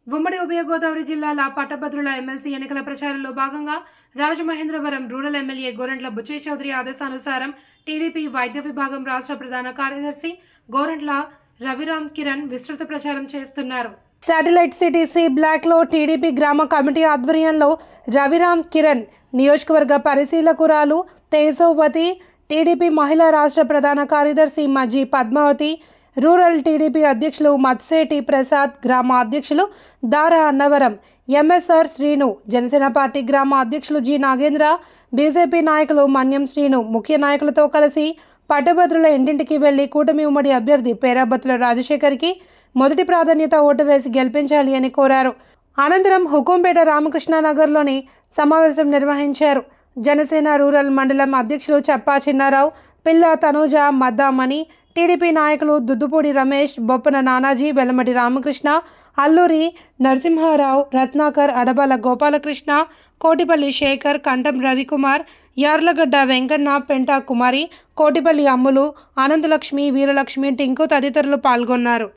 ఉమ్మడి ఉభయ గోదావరి జిల్లాల పట్టభద్రుల ఎమ్మెల్సీ ఎన్నికల ప్రచారంలో భాగంగా రాజమహేంద్రవరం రూరల్ ఎమ్మెల్యే గోరంట్ల బుచ్చయ్య చౌదరి ఆదేశానుసారం టీడీపీ వైద్య విభాగం రాష్ట్ర ప్రధాన కార్యదర్శి గోరంట్ల రవిరామ్ కిరణ్ విస్తృత ప్రచారం చేస్తున్నారు. శాటిలైట్ సిటీ సి బ్లాక్ లో టీడీపీ గ్రామ కమిటీ ఆధ్వర్యంలో రవిరామ్ కిరణ్, నియోజకవర్గ పరిశీలకురాలు తేజోవతి, టీడీపీ మహిళా రాష్ట్ర ప్రధాన కార్యదర్శి మజ్జి పద్మావతి, రూరల్ టీడీపీ అధ్యక్షులు మత్సేటి ప్రసాద్, గ్రామ అధ్యక్షులు దారా అన్నవరం, ఎంఎస్ఆర్ శ్రీను, జనసేన పార్టీ గ్రామ అధ్యక్షులు జి నాగేంద్ర, బీజేపీ నాయకులు మన్యం శ్రీను ముఖ్య నాయకులతో కలిసి పట్టభద్రుల ఇంటింటికి వెళ్లి కూటమి ఉమ్మడి అభ్యర్థి పేరాబత్తుల రాజశేఖర్కి మొదటి ప్రాధాన్యత ఓటు వేసి గెలిపించాలి అని కోరారు. అనంతరం హుకుంపేట రామకృష్ణానగర్లోని సమావేశం నిర్వహించారు. జనసేన రూరల్ మండలం అధ్యక్షులు చప్పా చిన్నారావు, పిల్ల తనూజ, మద్దామణి, టీడీపీ నాయకులు దుద్దుపూడి రమేష్, బొప్పన నానాజీ, వెల్లమటి రామకృష్ణ, అల్లూరి నరసింహారావు, రత్నాకర్, అడబాల గోపాలకృష్ణ, కోటిపల్లి శేఖర్, కంఠం రవికుమార్, యార్లగడ్డ వెంకన్న, పెంటా కుమారి, కోటిపల్లి అమ్ములు, అనంతలక్ష్మి, వీరలక్ష్మి, టింకు తదితరులు పాల్గొన్నారు.